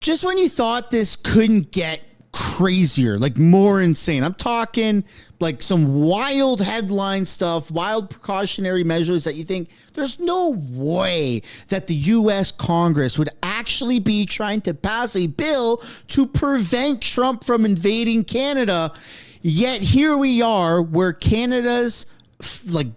Just when you thought this couldn't get crazier, like more insane, I'm talking like some wild headline stuff, wild precautionary measures that you think there's no way that the U.S. Congress would actually be trying to pass a bill to prevent Trump from invading Canada. Yet here we are, where Canada's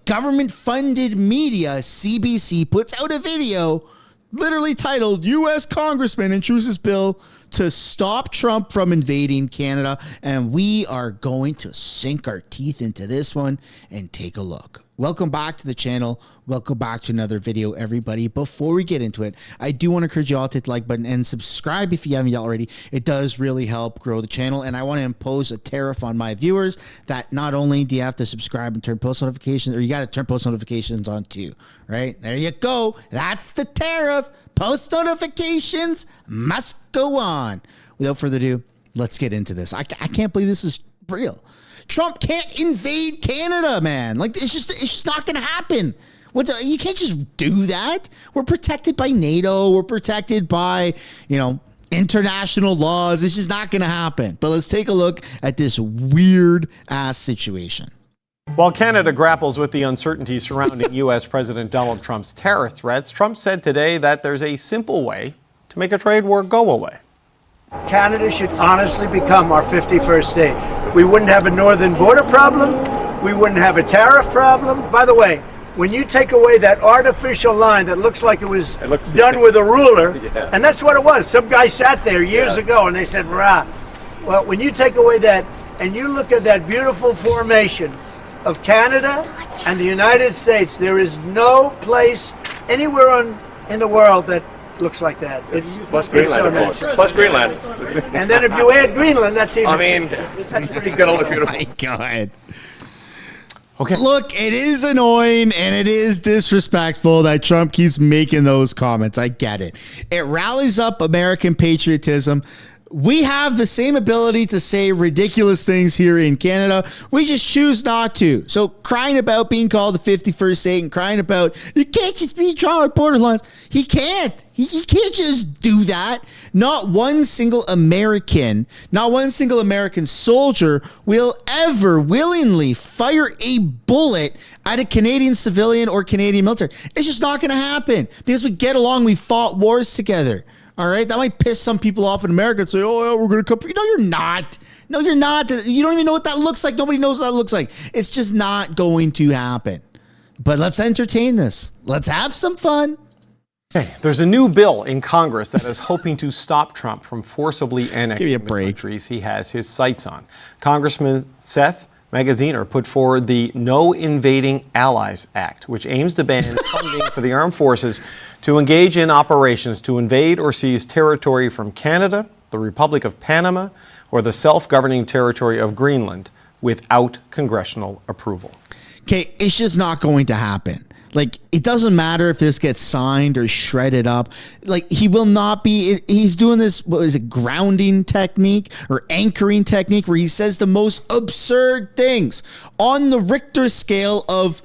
government-funded media, CBC, puts out a video literally titled U.S. Congressman introduces bill to stop Trump from invading Canada. And we are going to sink our teeth into this one and take a look. Welcome back to the channel. Welcome back to another video, everybody. Before we get into it, I do want to encourage you all to hit the like button and subscribe if you haven't yet already. It does really help grow the channel. And I want to impose a tariff on my viewers that not only do you have to subscribe and turn post notifications, or you got to turn post notifications on too, right? There you go. That's the tariff. Post notifications must go on. Without further ado, let's get into this. I can't believe this is real. Trump can't invade Canada, man. Like, it's just not going to happen. You can't just do that. We're protected by NATO. We're protected by, international laws. It's just not going to happen. But let's take a look at this weird ass situation. While Canada grapples with the uncertainty surrounding U.S. President Donald Trump's tariff threats, Trump said today that there's a simple way to make a trade war go away. Canada should honestly become our 51st state. We wouldn't have a northern border problem. We wouldn't have a tariff problem. By the way, when you take away that artificial line that looks like it was done with a ruler, and that's what it was. Some guy sat there years ago and they said, rah. Well, when you take away that and you look at that beautiful formation of Canada and the United States, there is no place anywhere in the world that looks like that. It's plus Greenland, of course. Plus Greenland. And then if you add Greenland, that's even. That's pretty good. Look beautiful. Oh my God. Okay. Look, it is annoying and it is disrespectful that Trump keeps making those comments. I get it. It rallies up American patriotism. We have the same ability to say ridiculous things here in Canada. We just choose not to. So crying about being called the 51st state and crying about you can't just be drawing border lines. He can't. He can't just do that. Not one single American soldier will ever willingly fire a bullet at a Canadian civilian or Canadian military. It's just not going to happen because we get along. We fought wars together. All right, that might piss some people off in America and say, oh, yeah, we're going to come for you. No, you're not. No, you're not. You don't even know what that looks like. Nobody knows what that looks like. It's just not going to happen. But let's entertain this. Let's have some fun. Okay, there's a new bill in Congress that is hoping to stop Trump from forcibly annexing the countries he has his sights on. Congressman Seth Magaziner put forward the No Invading Allies Act, which aims to ban funding for the armed forces to engage in operations to invade or seize territory from Canada, the Republic of Panama, or the self-governing territory of Greenland without congressional approval. Okay, it's just not going to happen. Like, it doesn't matter if this gets signed or shredded up. Like, he will not be, he's doing this, what is it, grounding technique or anchoring technique where he says the most absurd things on the Richter scale of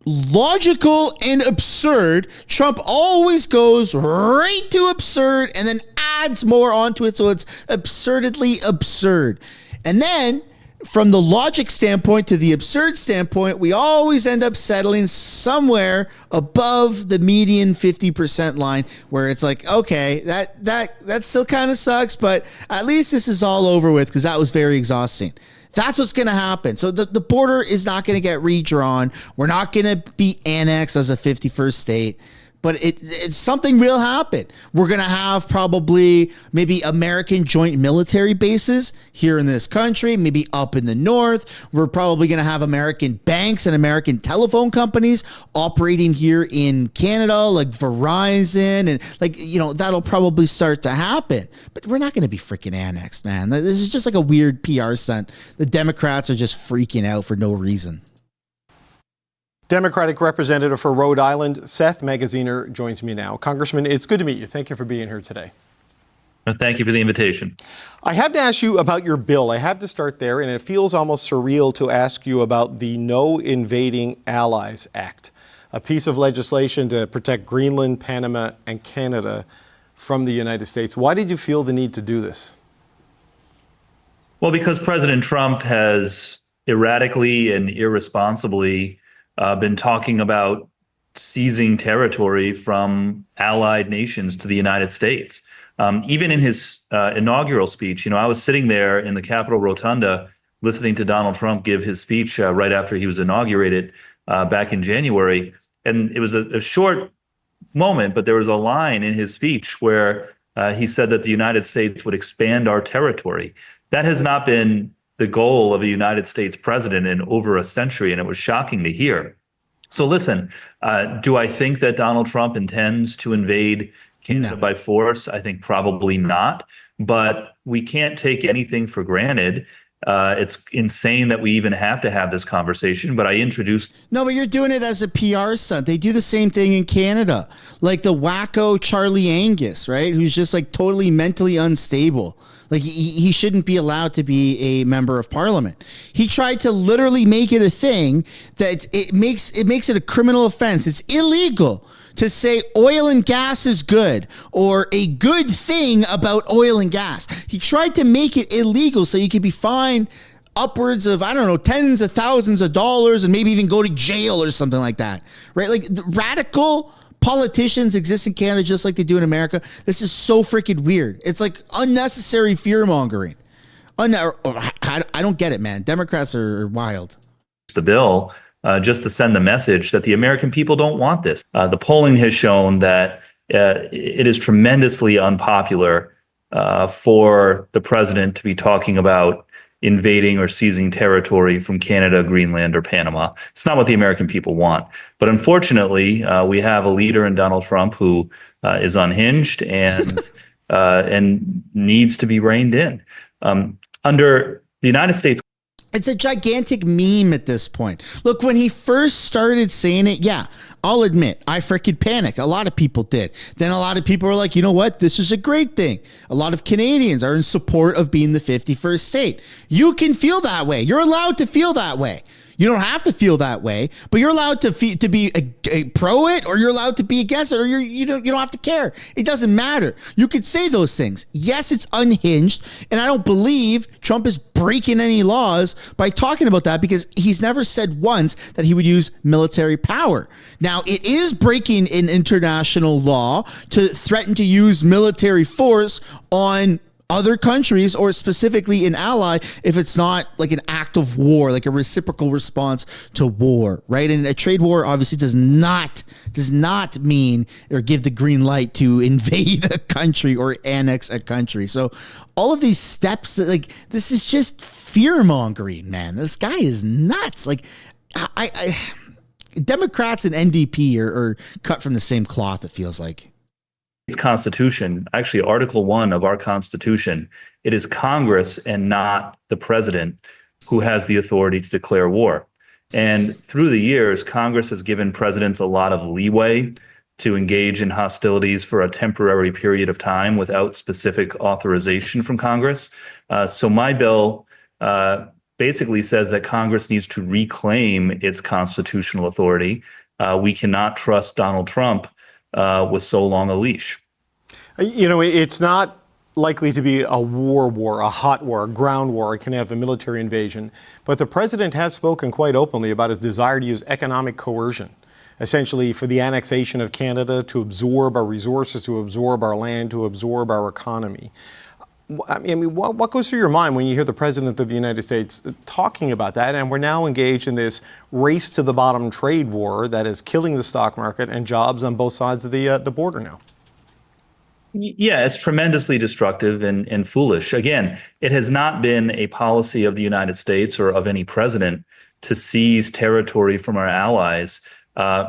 logical and absurd. Trump always goes right to absurd and then adds more onto it. So it's absurdly absurd. And then from the logic standpoint to the absurd standpoint, we always end up settling somewhere above the median 50% line where it's like, okay, that still kind of sucks, but at least this is all over with because that was very exhausting. That's what's going to happen. So the border is not going to get redrawn. We're not going to be annexed as a 51st state. But something will happen. We're going to have probably maybe American joint military bases here in this country, maybe up in the north. We're probably going to have American banks and American telephone companies operating here in Canada, like Verizon. And that'll probably start to happen. But we're not going to be freaking annexed, man. This is just like a weird PR stunt. The Democrats are just freaking out for no reason. Democratic Representative for Rhode Island, Seth Magaziner, joins me now. Congressman, it's good to meet you. Thank you for being here today. Thank you for the invitation. I have to ask you about your bill. I have to start there, and it feels almost surreal to ask you about the No Invading Allies Act, a piece of legislation to protect Greenland, Panama, and Canada from the United States. Why did you feel the need to do this? Well, because President Trump has erratically and irresponsibly been talking about seizing territory from allied nations to the United States. Even in his inaugural speech, I was sitting there in the Capitol Rotunda listening to Donald Trump give his speech right after he was inaugurated back in January. And it was a short moment, but there was a line in his speech where he said that the United States would expand our territory. That has not been the goal of a United States president in over a century, and it was shocking to hear. So listen, do I think that Donald Trump intends to invade Canada by force? I think probably not, but we can't take anything for granted. It's insane that we even have to have this conversation, but I introduced... No, but you're doing it as a PR stunt. They do the same thing in Canada. Like the wacko Charlie Angus, right? Who's just like totally mentally unstable. Like he shouldn't be allowed to be a member of parliament. He tried to literally make it a thing that it makes it a criminal offense. It's illegal to say oil and gas is good or a good thing about oil and gas. He tried to make it illegal so you could be fined upwards of, I don't know, tens of thousands of dollars and maybe even go to jail or something like that, right? Like the radical politicians exist in Canada just like they do in America. This is so freaking weird. It's like unnecessary fear mongering. I don't get it, man. Democrats are wild. The bill just to send the message that the American people don't want this. The polling has shown that it is tremendously unpopular for the president to be talking about invading or seizing territory from Canada, Greenland, or Panama. It's not what the American people want. But unfortunately, we have a leader in Donald Trump who is unhinged and needs to be reined in. Under the United States, it's a gigantic meme at this point. Look, when he first started saying it, yeah, I'll admit, I freaking panicked. A lot of people did. Then a lot of people were like, you know what? This is a great thing. A lot of Canadians are in support of being the 51st state. You can feel that way. You're allowed to feel that way. You don't have to feel that way, but you're allowed to be a pro it, or you're allowed to be against it, or you don't have to care. It doesn't matter. You could say those things. Yes, it's unhinged, and I don't believe Trump is breaking any laws by talking about that, because he's never said once that he would use military power. Now, it is breaking an international law to threaten to use military force on other countries, or specifically an ally, if it's not like an act of war, like a reciprocal response to war, right? And a trade war obviously does not mean or give the green light to invade a country or annex a country. So all of these steps, that like, this is just fear mongering, man. This guy is nuts. Like I Democrats and NDP are cut from the same cloth, it feels like. Constitution, actually Article 1 of our Constitution, it is Congress and not the president who has the authority to declare war. And through the years, Congress has given presidents a lot of leeway to engage in hostilities for a temporary period of time without specific authorization from Congress. So my bill basically says that Congress needs to reclaim its constitutional authority. We cannot trust Donald Trump with so long a leash. It's not likely to be a war, a hot war, a ground war. It can have a military invasion. But the president has spoken quite openly about his desire to use economic coercion, essentially for the annexation of Canada, to absorb our resources, to absorb our land, to absorb our economy. I mean, what goes through your mind when you hear the president of the United States talking about that? And we're now engaged in this race to the bottom trade war that is killing the stock market and jobs on both sides of the border now. Yeah, it's tremendously destructive and foolish. Again, it has not been a policy of the United States or of any president to seize territory from our allies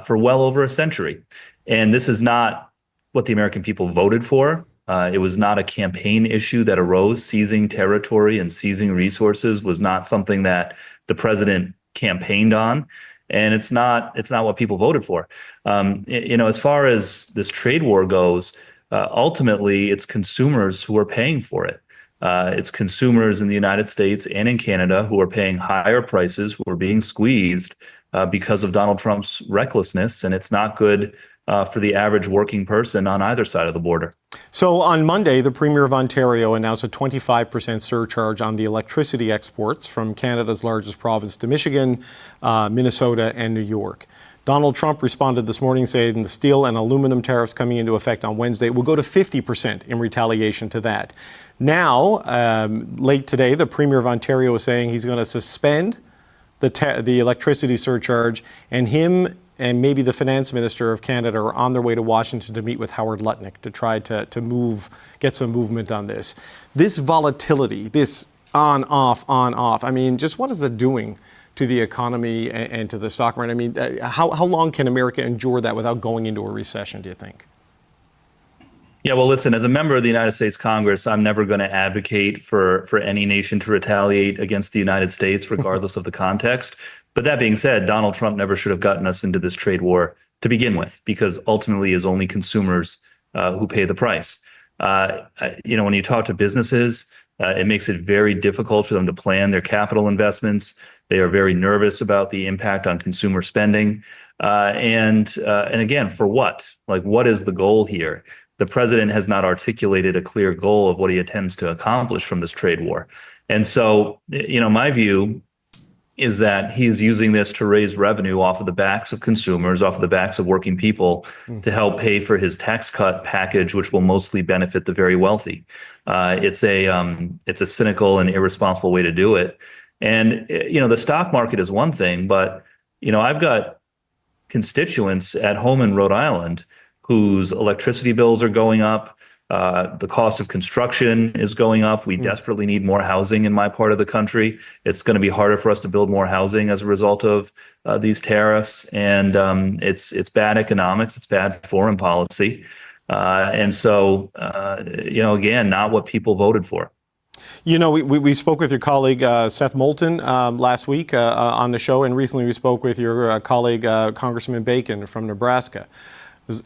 for well over a century. And this is not what the American people voted for. It was not a campaign issue that arose. Seizing territory and seizing resources was not something that the president campaigned on, and it's not what people voted for. As far as this trade war goes, ultimately it's consumers who are paying for it. It's consumers in the United States and in Canada who are paying higher prices, who are being squeezed because of Donald Trump's recklessness, and it's not good for the average working person on either side of the border. So on Monday, the Premier of Ontario announced a 25% surcharge on the electricity exports from Canada's largest province to Michigan, Minnesota, and New York. Donald Trump responded this morning saying the steel and aluminum tariffs coming into effect on Wednesday will go to 50% in retaliation to that. Now, late today, the Premier of Ontario is saying he's going to suspend the electricity surcharge, and him and maybe the finance minister of Canada are on their way to Washington to meet with Howard Lutnick to try to get some movement on this. This volatility, this on, off, I mean, just what is it doing to the economy and to the stock market? I mean, how long can America endure that without going into a recession, do you think? Yeah, well, listen, as a member of the United States Congress, I'm never going to advocate for any nation to retaliate against the United States, regardless of the context. But that being said, Donald Trump never should have gotten us into this trade war to begin with, because ultimately it's only consumers who pay the price. When you talk to businesses, it makes it very difficult for them to plan their capital investments. They are very nervous about the impact on consumer spending. And again, for what? Like, what is the goal here? The president has not articulated a clear goal of what he intends to accomplish from this trade war. And so, my view is that he's using this to raise revenue off of the backs of consumers, off of the backs of working people, to help pay for his tax cut package, which will mostly benefit the very wealthy. It's a cynical and irresponsible way to do it. And, the stock market is one thing, but, I've got constituents at home in Rhode Island whose electricity bills are going up. The cost of construction is going up. We desperately need more housing in my part of the country. It's going to be harder for us to build more housing as a result of these tariffs. And it's bad economics. It's bad foreign policy. And so, again, not what people voted for. We spoke with your colleague, Seth Moulton, last week on the show. And recently we spoke with your colleague, Congressman Bacon from Nebraska.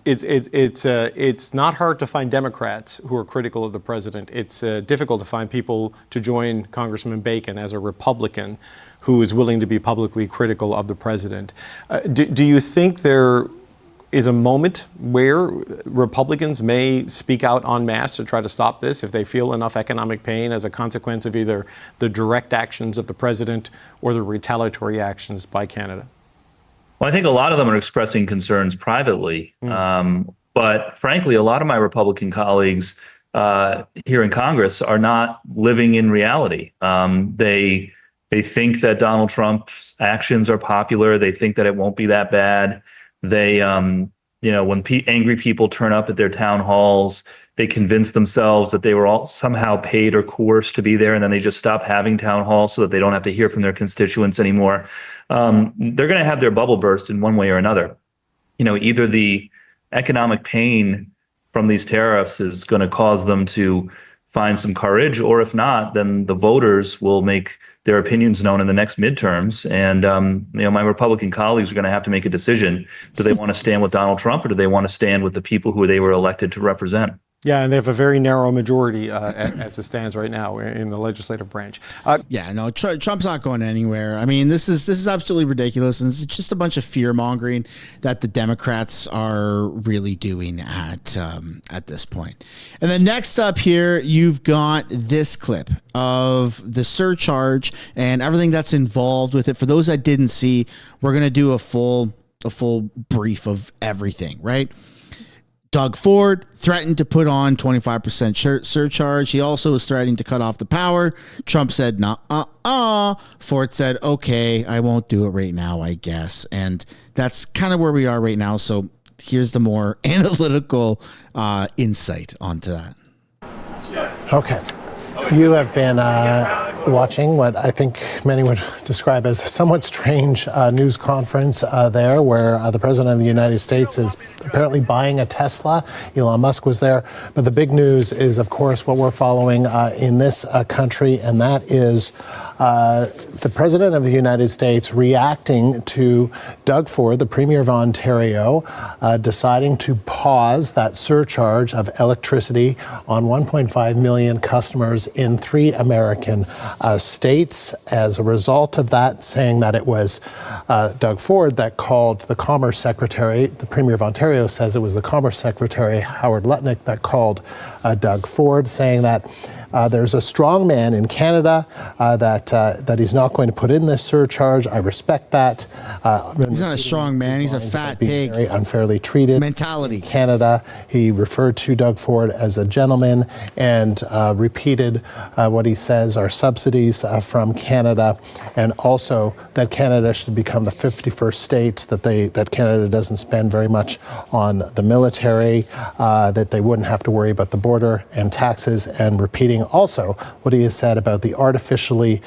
It's not hard to find Democrats who are critical of the president. It's difficult to find people to join Congressman Bacon as a Republican who is willing to be publicly critical of the president. Do you think there is a moment where Republicans may speak out en masse to try to stop this if they feel enough economic pain as a consequence of either the direct actions of the president or the retaliatory actions by Canada? Well, I think a lot of them are expressing concerns privately. But frankly, a lot of my Republican colleagues here in Congress are not living in reality. They think that Donald Trump's actions are popular. They think that it won't be that bad. They, when angry people turn up at their town halls, they convince themselves that they were all somehow paid or coerced to be there, and then they just stop having town halls so that they don't have to hear from their constituents anymore. They're going to have their bubble burst in one way or another. Either the economic pain from these tariffs is going to cause them to find some courage, or if not, then the voters will make their opinions known in the next midterms. And, my Republican colleagues are going to have to make a decision. Do they want to stand with Donald Trump, or do they want to stand with the people who they were elected to represent? Yeah, and they have a very narrow majority as it stands right now in the legislative branch. Trump's not going anywhere. I mean, this is absolutely ridiculous, and it's just a bunch of fear mongering that the Democrats are really doing at this point. And then next up here, you've got this clip of the surcharge and everything that's involved with it. For those that didn't see, we're gonna do a full brief of everything, right? Doug Ford threatened to put on 25% surcharge. He also was threatening to cut off the power. Trump said, nah, Ford said, okay, I won't do it right now, I guess. And that's kind of where we are right now. So here's the more analytical insight onto that. Okay. You have been watching what I think many would describe as a somewhat strange news conference there, where the president of the United States is apparently buying a Tesla. Elon Musk was there. But the big news is, of course, what we're following in this country, and that is the President of the United States reacting to Doug Ford, the Premier of Ontario, deciding to pause that surcharge of electricity on 1.5 million customers in 3 American states. As a result of that, saying that it was Doug Ford that called the Commerce Secretary. The Premier of Ontario says it was the Commerce Secretary, Howard Lutnick, that called Doug Ford, saying that there's a strong man in Canada that he's not going to put in this surcharge. I respect that. He's not a strong man. He's a fat pig. Very unfairly treated. Mentality. In Canada. He referred to Doug Ford as a gentleman and repeated what he says are subsidies from Canada, and also that Canada should become the 51st state, that Canada doesn't spend very much on the military, that they wouldn't have to worry about the border and taxes, and repeating also what he has said about the artificially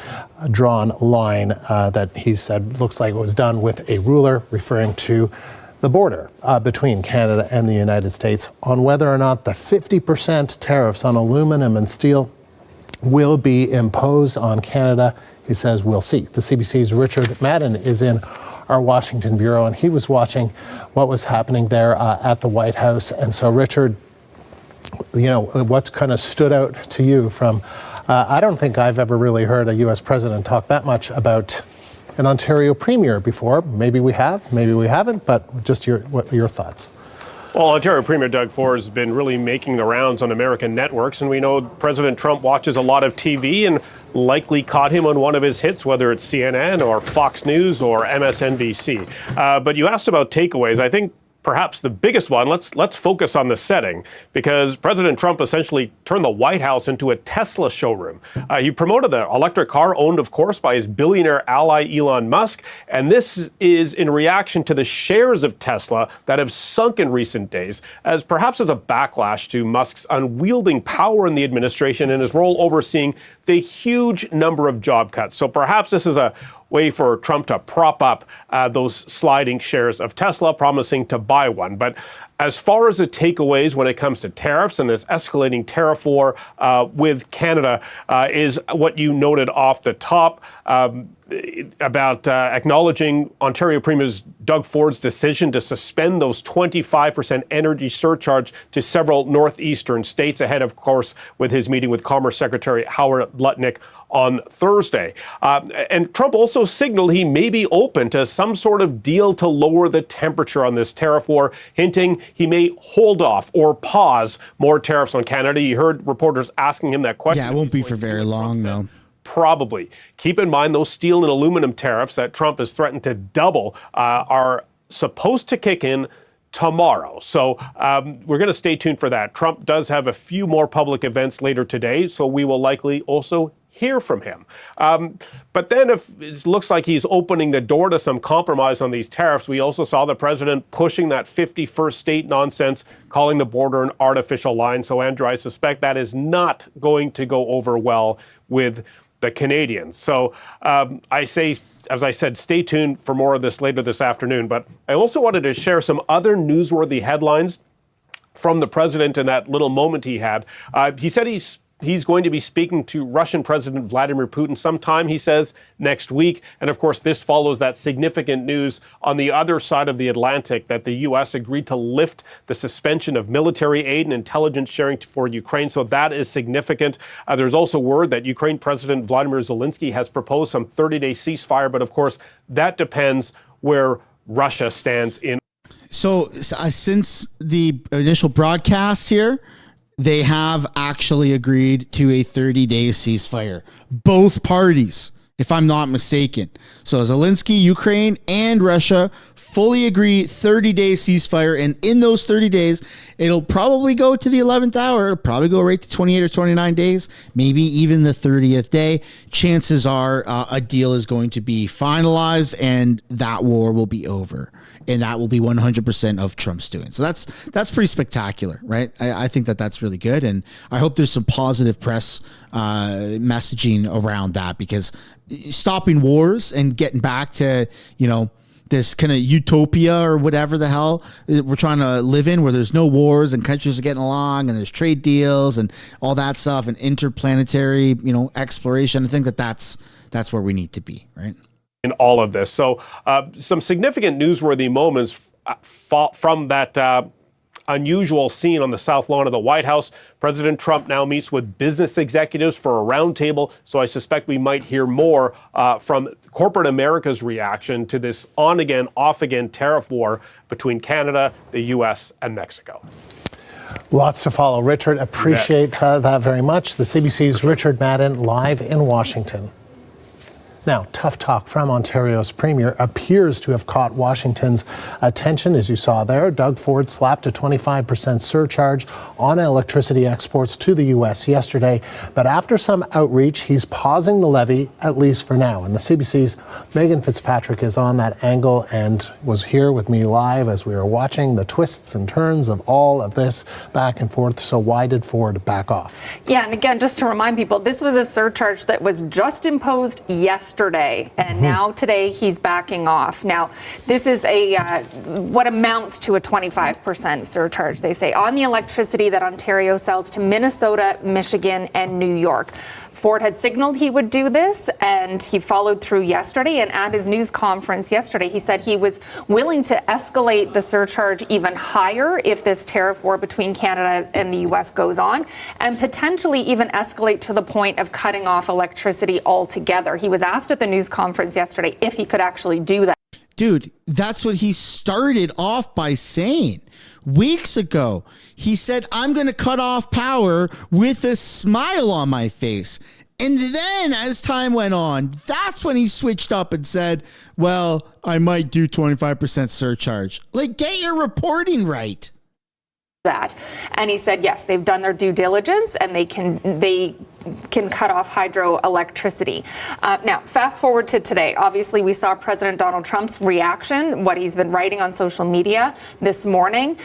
drawn line that he said looks like it was done with a ruler, referring to the border between Canada and the United States, on whether or not the 50% tariffs on aluminum and steel will be imposed on Canada. He says we'll see. The CBC's Richard Madden is in our Washington bureau, and he was watching what was happening there at the White House. And so, Richard, what's kind of stood out to you from, I don't think I've ever really heard a U.S. president talk that much about an Ontario premier before. Maybe we have, maybe we haven't, but just your thoughts. Well, Ontario Premier Doug Ford has been really making the rounds on American networks, and we know President Trump watches a lot of TV and likely caught him on one of his hits, whether it's CNN or Fox News or MSNBC. But you asked about takeaways. I think perhaps the biggest one, let's focus on the setting, because President Trump essentially turned the White House into a Tesla showroom. He promoted the electric car, owned, of course, by his billionaire ally Elon Musk, and this is in reaction to the shares of Tesla that have sunk in recent days, as perhaps as a backlash to Musk's unwielding power in the administration and his role overseeing the huge number of job cuts. So perhaps this is a way for Trump to prop up those sliding shares of Tesla, promising to buy one. But as far as the takeaways when it comes to tariffs and this escalating tariff war with Canada is what you noted off the top about acknowledging Ontario Premier Doug Ford's decision to suspend those 25% energy surcharge to several northeastern states ahead, of course, with his meeting with Commerce Secretary Howard Lutnick on Thursday. And Trump also signaled he may be open to some sort of deal to lower the temperature on this tariff war, hinting he may hold off or pause more tariffs on Canada. You heard reporters asking him that question. Yeah, it won't be for very long, though. Probably. Keep in mind those steel and aluminum tariffs that Trump has threatened to double are supposed to kick in tomorrow. So we're going to stay tuned for that. Trump does have a few more public events later today, so we will likely also hear from him. But then if it looks like he's opening the door to some compromise on these tariffs, we also saw the president pushing that 51st state nonsense, calling the border an artificial line. So, Andrew, I suspect that is not going to go over well with the Canadians. So I say, as I said, stay tuned for more of this later this afternoon. But I also wanted to share some other newsworthy headlines from the president in that little moment he had. He said he's going to be speaking to Russian President Vladimir Putin sometime, he says, next week. And of course, this follows that significant news on the other side of the Atlantic that the U.S. agreed to lift the suspension of military aid and intelligence sharing for Ukraine. So that is significant. There's also word that Ukraine President Vladimir Zelensky has proposed some 30-day ceasefire. But of course, that depends where Russia stands in. So since the initial broadcast here, they have actually agreed to a 30-day ceasefire. Both parties, if I'm not mistaken. So Zelensky, Ukraine, and Russia fully agree 30-day ceasefire. And in those 30 days, it'll probably go to the 11th hour. It'll probably go right to 28 or 29 days, maybe even the 30th day. Chances are a deal is going to be finalized and that war will be over. And that will be 100% of Trump's doing. So that's pretty spectacular, right? I think that's really good. And I hope there's some positive press messaging around that, because stopping wars and getting back to, this kind of utopia or whatever the hell we're trying to live in, where there's no wars and countries are getting along and there's trade deals and all that stuff and interplanetary, exploration. I think that's where we need to be, right? In all of this. So some significant newsworthy moments from that unusual scene on the South Lawn of the White House. President Trump now meets with business executives for a roundtable, so I suspect we might hear more from corporate America's reaction to this on-again, off-again tariff war between Canada, the U.S., and Mexico. Lots to follow. Richard, appreciate that very much. The CBC's Richard Madden live in Washington. Now, tough talk from Ontario's Premier appears to have caught Washington's attention, as you saw there. Doug Ford slapped a 25% surcharge on electricity exports to the U.S. yesterday. But after some outreach, he's pausing the levy, at least for now. And the CBC's Megan Fitzpatrick is on that angle and was here with me live as we were watching the twists and turns of all of this back and forth. So why did Ford back off? Yeah, and again, just to remind people, this was a surcharge that was just imposed yesterday, and now today he's backing off. Now, this is what amounts to a 25% surcharge, they say, on the electricity that Ontario sells to Minnesota, Michigan, and New York. Ford had signaled he would do this, and he followed through yesterday. And at his news conference yesterday, he said he was willing to escalate the surcharge even higher if this tariff war between Canada and the U.S. goes on, and potentially even escalate to the point of cutting off electricity altogether. He was asked at the news conference yesterday if he could actually do that. Dude, that's what he started off by saying. Weeks ago, he said, I'm going to cut off power with a smile on my face. And then as time went on, that's when he switched up and said, well, I might do 25% surcharge. Like, get your reporting right. That. And he said, yes, they've done their due diligence and they can cut off hydroelectricity. Now, fast forward to today. Obviously, we saw President Donald Trump's reaction, what he's been writing on social media this morning,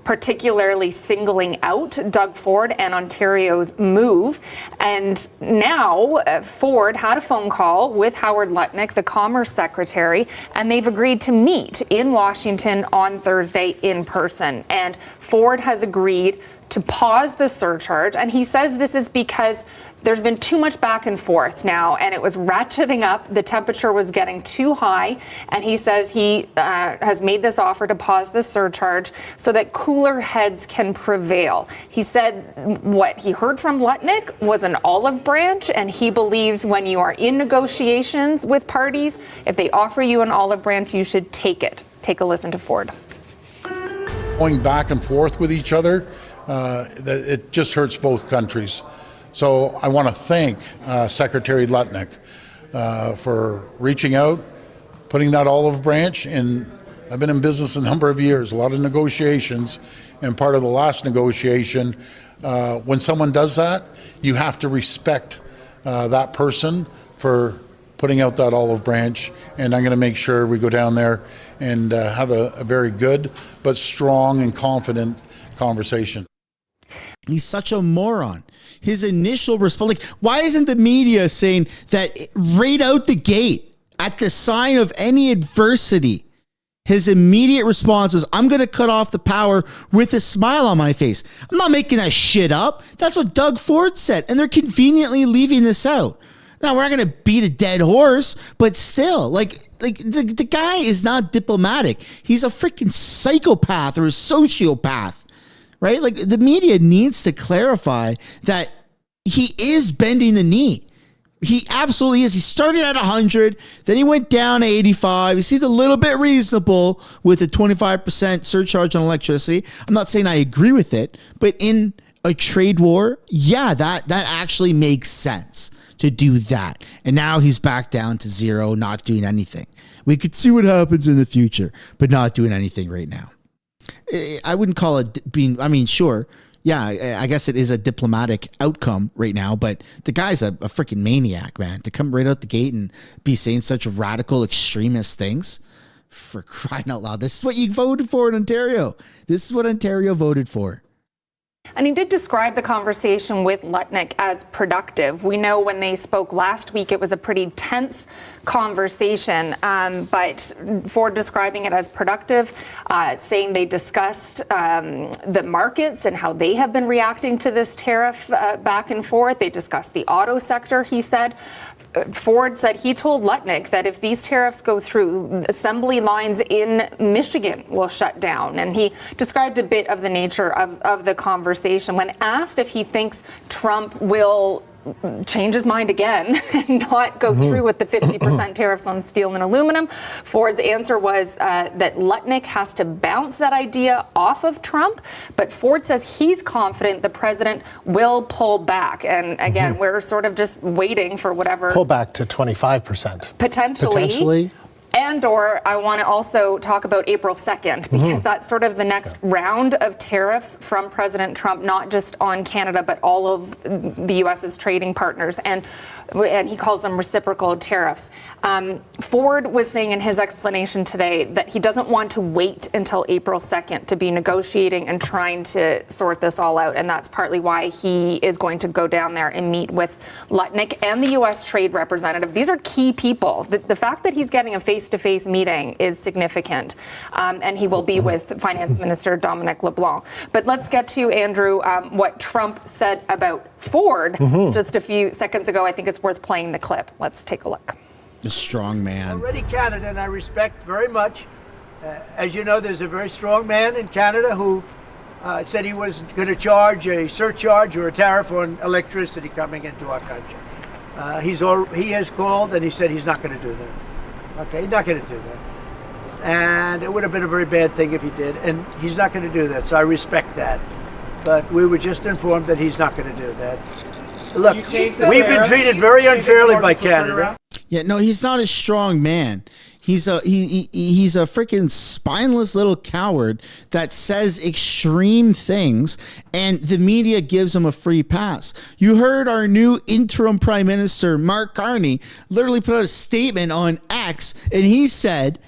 particularly singling out Doug Ford and Ontario's move. And now Ford had a phone call with Howard Lutnick, the Commerce Secretary, and they've agreed to meet in Washington on Thursday in person. And Ford has agreed to pause the surcharge, and he says this is because there's been too much back and forth now, and it was ratcheting up. The temperature was getting too high, and he says he has made this offer to pause the surcharge so that cooler heads can prevail. He said what he heard from Lutnick was an olive branch, and he believes when you are in negotiations with parties, if they offer you an olive branch, you should take it. Take a listen to Ford. Going back and forth with each other, it just hurts both countries. So I want to thank Secretary Lutnick for reaching out, putting that olive branch in. I've been in business a number of years, a lot of negotiations, and part of the last negotiation, when someone does that, you have to respect that person for putting out that olive branch, and I'm going to make sure we go down there and have a very good but strong and confident conversation. He's such a moron. His initial response, like, why isn't the media saying that right out the gate, at the sign of any adversity, his immediate response was, I'm going to cut off the power with a smile on my face. I'm not making that shit up. That's what Doug Ford said, and they're conveniently leaving this out. Now, we're not going to beat a dead horse, but still, the guy is not diplomatic. He's a freaking psychopath or a sociopath. Right? Like, the media needs to clarify that he is bending the knee. He absolutely is. He started at 100, then he went down to 85. He seemed a little bit reasonable with a 25% surcharge on electricity. I'm not saying I agree with it, but in a trade war, yeah, that actually makes sense to do that. And now he's back down to zero, not doing anything. We could see what happens in the future, but not doing anything right now. I wouldn't call it being, sure. Yeah, I guess it is a diplomatic outcome right now, but the guy's a freaking maniac, man. To come right out the gate and be saying such radical extremist things, for crying out loud. This is what you voted for in Ontario. This is what Ontario voted for. And he did describe the conversation with Lutnick as productive. We know when they spoke last week, it was a pretty tense conversation, but Ford describing it as productive, saying they discussed the markets and how they have been reacting to this tariff back and forth. They discussed the auto sector, he said. Ford said he told Lutnick that if these tariffs go through, assembly lines in Michigan will shut down. And he described a bit of the nature of the conversation. When asked if he thinks Trump will change his mind again and not go through with the 50% tariffs on steel and aluminum, Ford's answer was that Lutnick has to bounce that idea off of Trump. But Ford says he's confident the president will pull back. And again, we're sort of just waiting for whatever. Pull back to 25%. Potentially. And or I want to also talk about April 2nd, because that's sort of the next round of tariffs from President Trump, not just on Canada, but all of the U.S.'s trading partners. And he calls them reciprocal tariffs. Ford was saying in his explanation today that he doesn't want to wait until April 2nd to be negotiating and trying to sort this all out. And that's partly why he is going to go down there and meet with Lutnick and the U.S. trade representative. These are key people. The fact that he's getting a face-to-face meeting is significant. And he will be with Finance Minister Dominic LeBlanc. But let's get to, Andrew, what Trump said about Ford just a few seconds ago. I think it's worth playing the clip. Let's take a look. The strong man. Already Canada, and I respect very much. As you know, there's a very strong man in Canada who said he was going to charge a surcharge or a tariff on electricity coming into our country. He has called and he said he's not going to do that. Okay, he's not going to do that. And it would have been a very bad thing if he did, and he's not going to do that, so I respect that. But we were just informed that he's not going to do that. Look, we've been treated very unfairly by Canada. Yeah, no, he's not a strong man. He's a freaking spineless little coward that says extreme things, and the media gives him a free pass. You heard our new interim prime minister, Mark Carney, literally put out a statement on X, and he said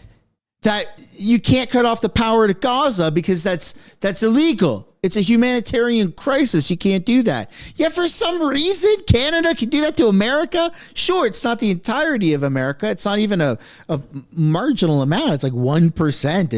that you can't cut off the power to Gaza because that's illegal. It's a humanitarian crisis. You can't do that. Yet for some reason, Canada can do that to America. Sure, it's not the entirety of America. It's not even a marginal amount. It's like 1%,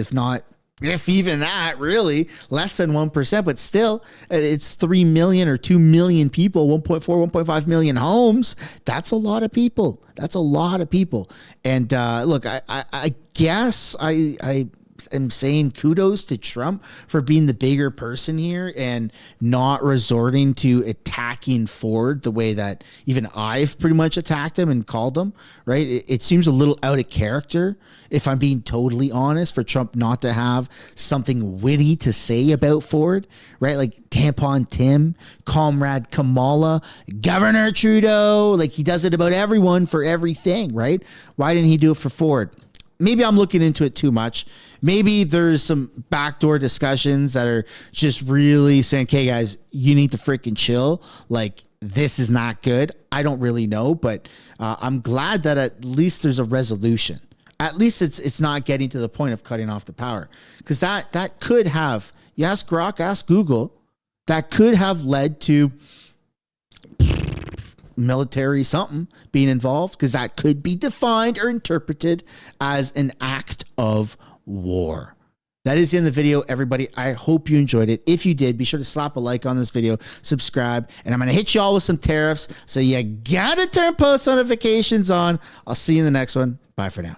if even that, really. Less than 1%. But still, it's 3 million or 2 million people, 1.4, 1.5 million homes. That's a lot of people. That's a lot of people. And look, I guess I am saying kudos to Trump for being the bigger person here and not resorting to attacking Ford the way that even I've pretty much attacked him and called him, right? It seems a little out of character, if I'm being totally honest, for Trump not to have something witty to say about Ford, right? Like Tampon Tim, Comrade Kamala, Governor Trudeau, like he does it about everyone for everything, right? Why didn't he do it for Ford? Maybe I'm looking into it too much. Maybe there's some backdoor discussions that are just really saying, okay, guys, you need to freaking chill. Like, this is not good. I don't really know, but I'm glad that at least there's a resolution. At least it's not getting to the point of cutting off the power. Because that could have, you ask Grok, ask Google, that could have led to military something being involved, because that could be defined or interpreted as an act of war. That is in the video, everybody. I hope you enjoyed it. If you did, be sure to slap a like on this video, subscribe, and I'm going to hit you all with some tariffs. So you got to turn post notifications on. I'll see you in the next one. Bye for now.